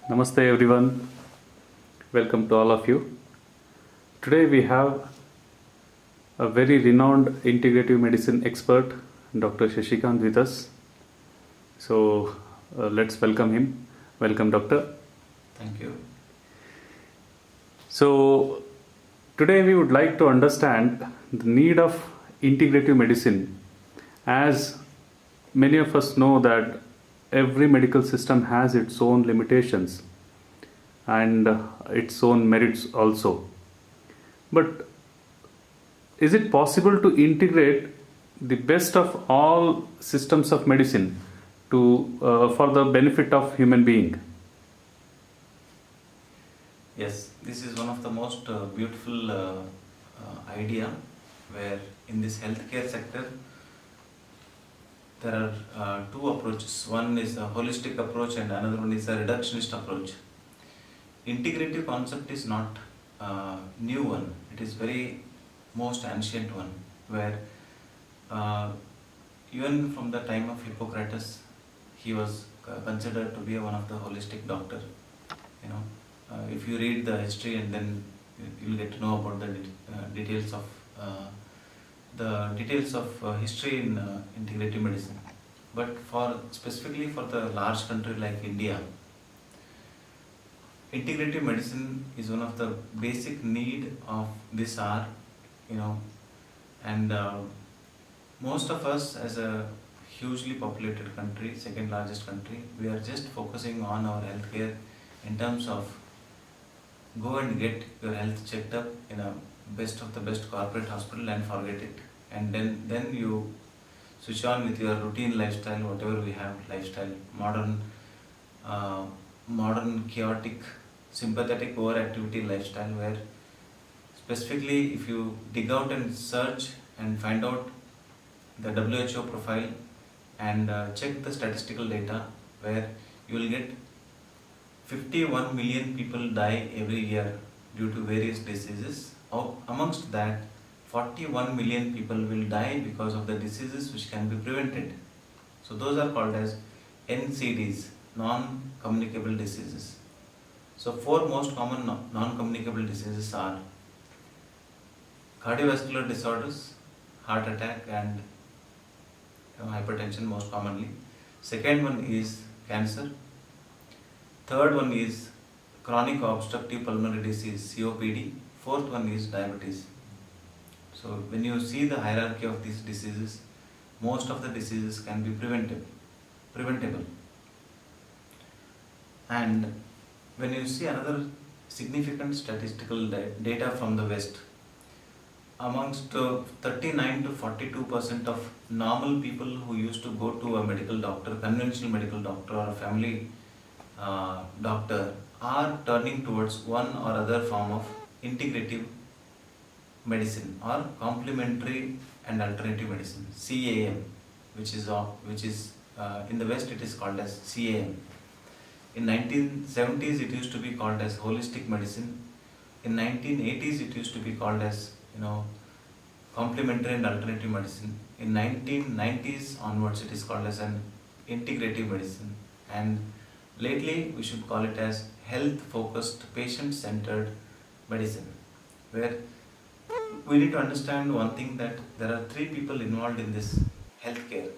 Namaste everyone. Welcome to all of you. Today we have a very renowned integrative medicine expert, Dr. Shashikant, with us. So let's welcome him. Welcome, Doctor. Thank you. So today we would like to understand the need of integrative medicine, as many of us know that every medical system has its own limitations and its own merits also. But is it possible to integrate the best of all systems of medicine to for the benefit of human being? Yes, this is one of the most beautiful idea where in this healthcare sector there are two approaches. One is a holistic approach and another one is a reductionist approach. Integrative concept is not new one. It is very most ancient one where even from the time of Hippocrates he was considered to be one of the holistic doctor. You know, if you read the history and then you'll get to know about the details of history in integrative medicine. But for specifically for the large country like India, integrative medicine is one of the basic need of this hour, and most of us as a hugely populated country, second largest country, we are just focusing on our healthcare in terms of go and get your health checked up in a best of the best corporate hospital and forget it. And then you switch on with your routine lifestyle, whatever we have, lifestyle, modern chaotic, sympathetic overactivity lifestyle where specifically if you dig out and search and find out the WHO profile and check the statistical data where you will get 51 million people die every year due to various diseases. Amongst that, 41 million people will die because of the diseases which can be prevented. So those are called as NCDs, non-communicable diseases. So four most common non-communicable diseases are cardiovascular disorders, heart attack and hypertension most commonly. Second one is cancer. Third one is chronic obstructive pulmonary disease, COPD. Fourth one is diabetes. So when you see the hierarchy of these diseases, most of the diseases can be preventable. And when you see another significant statistical data from the West, amongst 39 to 42% of normal people who used to go to a medical doctor, conventional medical doctor or a family doctor, are turning towards one or other form of integrative medicine or complementary and alternative medicine, CAM, which is in the West it is called as CAM. In 1970s it used to be called as holistic medicine. In 1980s it used to be called as complementary and alternative medicine. In 1990s onwards it is called as an integrative medicine, and lately we should call it as health focused patient centered medicine, where we need to understand one thing, that there are three people involved in this healthcare.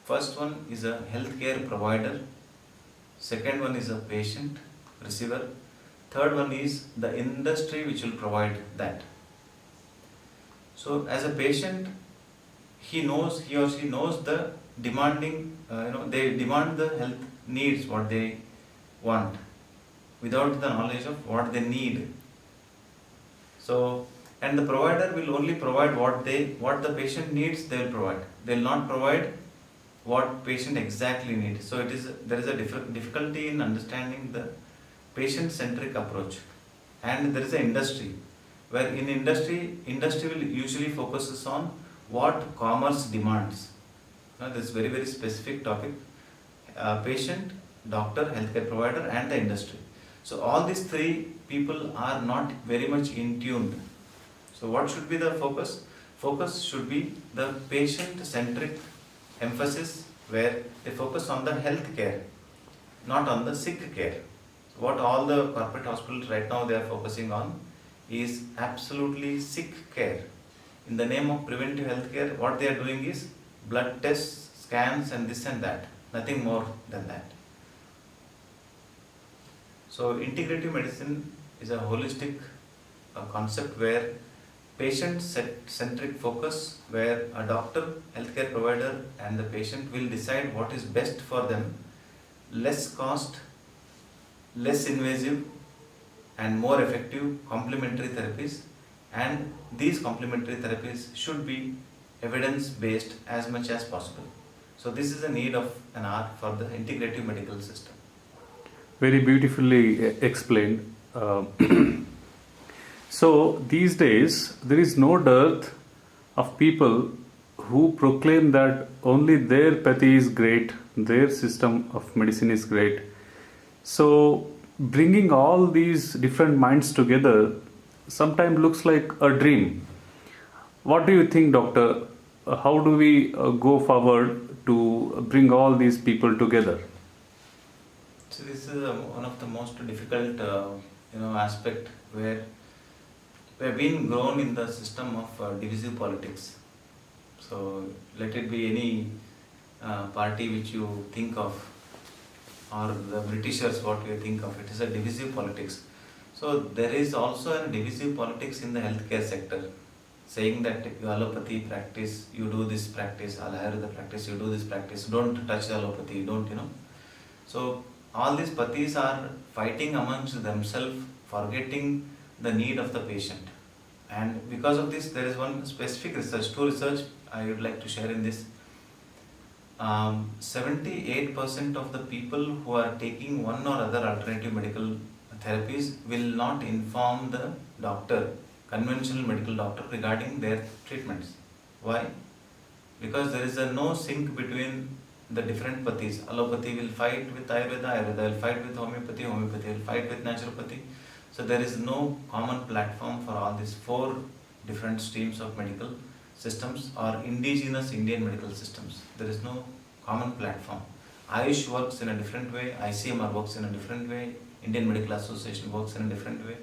First one is a healthcare provider, second one is a patient receiver, third one is the industry which will provide that. So as a patient, he or she knows the demanding, they demand the health needs, what they want, without the knowledge of what they need. So, and the provider will only provide what the patient needs, they will provide. They will not provide what patient exactly needs. So there is a difficulty in understanding the patient-centric approach. And there is an industry, where in industry will usually focuses on what commerce demands. Now this is very, very specific topic. Patient, doctor, healthcare provider and the industry. So all these three people are not very much in tune. So what should be the focus? Focus should be the patient-centric emphasis, where they focus on the health care, not on the sick care. What all the corporate hospitals right now they are focusing on is absolutely sick care. In the name of preventive health care, what they are doing is blood tests, scans, and this and that. Nothing more than that. So, integrative medicine is a holistic concept where patient centric focus, where a doctor, healthcare provider, and the patient will decide what is best for them, less cost, less invasive, and more effective complementary therapies. And these complementary therapies should be evidence based as much as possible. So, this is a need of an hour for the integrative medical system. Very beautifully explained. So these days, there is no dearth of people who proclaim that only their pathy is great, their system of medicine is great. So bringing all these different minds together sometimes looks like a dream. What do you think, doctor? How do we go forward to bring all these people together? So this is one of the most difficult, aspect where we have been grown in the system of divisive politics. So let it be any party which you think of, or the Britishers what you think of. It is a divisive politics. So there is also a divisive politics in the healthcare sector, saying that you allopathy practice, you do this practice, Ayurveda practice, you do this practice. Don't touch the allopathy. Don't. So all these pathis are fighting amongst themselves, forgetting the need of the patient. And because of this, there is one specific research, two research I would like to share in this. 78% of the people who are taking one or other alternative medical therapies will not inform the doctor, conventional medical doctor, regarding their treatments. Why? Because there is a no sync between the different pathis. Allopathy will fight with Ayurveda, Ayurveda will fight with homeopathy, homeopathy will fight with naturopathy. So there is no common platform for all these four different streams of medical systems or indigenous Indian medical systems. There is no common platform. Ayush works in a different way, ICMR works in a different way, Indian Medical Association works in a different way.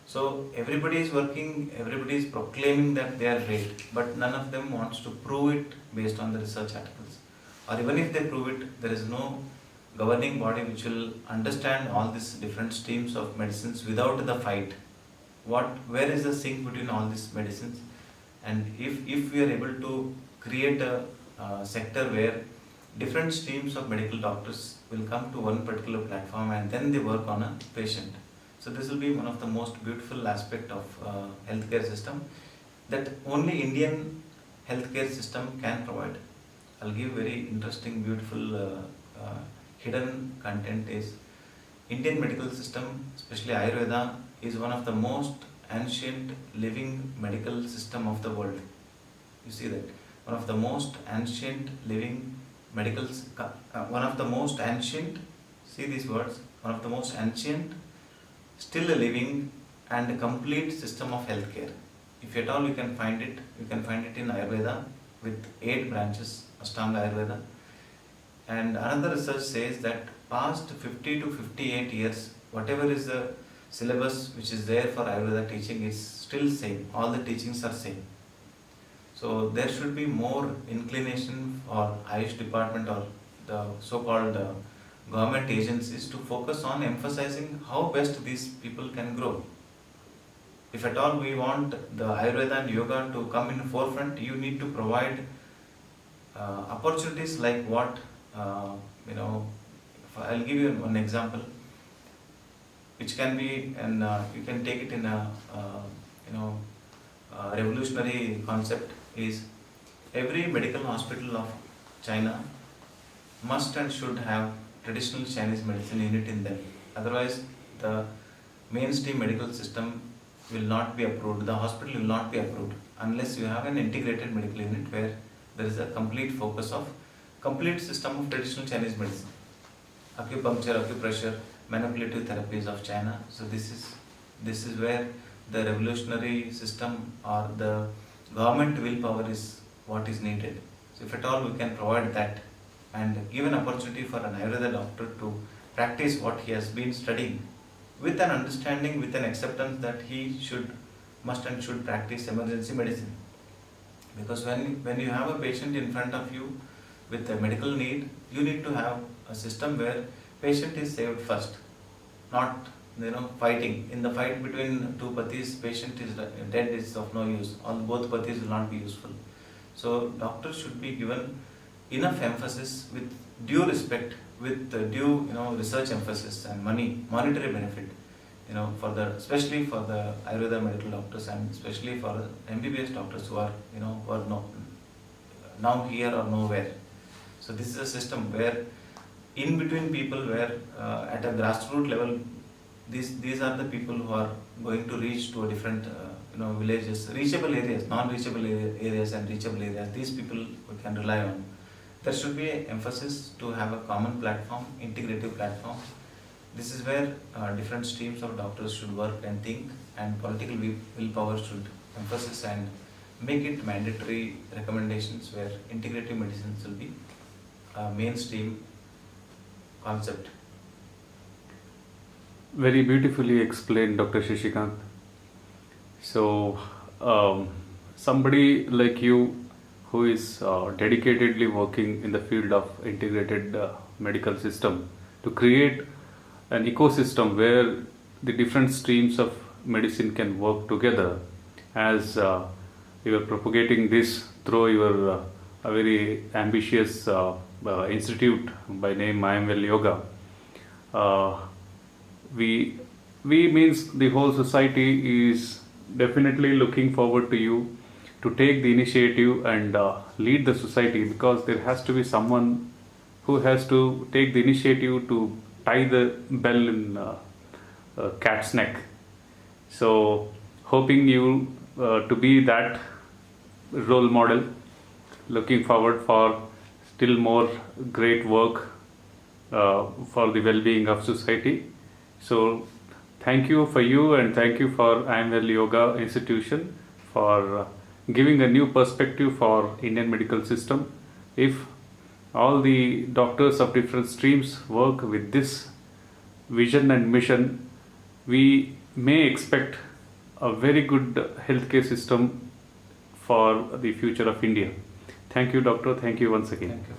So everybody is working, everybody is proclaiming that they are great, but none of them wants to prove it based on the research articles. Or even if they prove it, there is no governing body which will understand all these different streams of medicines without the fight. Where is the sync between all these medicines? And if we are able to create a sector where different streams of medical doctors will come to one particular platform and then they work on a patient. So this will be one of the most beautiful aspect of healthcare system that only Indian healthcare system can provide. I'll give very interesting, beautiful hidden content is Indian medical system, especially Ayurveda, is one of the most ancient living medical system of the world. You see that? One of the most ancient living one of the most ancient, see these words, one of the most ancient, still a living and complete system of healthcare. If at all you can find it in Ayurveda with 8 branches, Ashtanga Ayurveda. And another research says that past 50 to 58 years, whatever is the syllabus which is there for Ayurveda teaching is still same. All the teachings are same. So there should be more inclination for Ayush department or the so-called government agencies to focus on emphasizing how best these people can grow. If at all we want the Ayurveda and yoga to come in the forefront, you need to provide opportunities like what, I'll give you one example, which can be, and you can take it in a, revolutionary concept is every medical hospital of China must and should have traditional Chinese medicine unit in them. Otherwise, the mainstream medical system will not be approved, the hospital will not be approved unless you have an integrated medical unit where there is a complete focus of complete system of traditional Chinese medicine. Acupuncture, acupressure, manipulative therapies of China. So this is where the revolutionary system or the government willpower is what is needed. So if at all we can provide that and give an opportunity for an Ayurveda doctor to practice what he has been studying, with an understanding, with an acceptance that he must and should practice emergency medicine. Because when you have a patient in front of you with a medical need, you need to have a system where patient is saved first, not fighting. In the fight between two pathis, patient is dead is of no use. All both pathis will not be useful. So doctors should be given enough emphasis with due respect, with due research emphasis and monetary benefit, for the especially for the Ayurveda medical doctors and especially for MBBS doctors who are who are now here or nowhere. So this is a system where in between people, where at a grassroots level, these are the people who are going to reach to a different villages, reachable areas, non-reachable areas and reachable areas. These people we can rely on. There should be an emphasis to have a common platform, integrative platform. This is where different streams of doctors should work and think, and political willpower should emphasize and make it mandatory recommendations where integrative medicines will be a mainstream concept. Very beautifully explained, Dr. Shishikant. So, somebody like you who is dedicatedly working in the field of integrated medical system to create an ecosystem where the different streams of medicine can work together, as you are propagating this through your a very ambitious institute by name I Am Well Yoga. We means the whole society is definitely looking forward to you to take the initiative and lead the society, because there has to be someone who has to take the initiative to tie the bell in a cat's neck. So hoping you to be that role model, looking forward for still more great work for the well-being of society. So thank you for you, and thank you for I Am Well Yoga Institution for giving a new perspective for Indian medical system. If all the doctors of different streams work with this vision and mission, we may expect a very good healthcare system for the future of India. Thank you, doctor. Thank you once again. Thank you.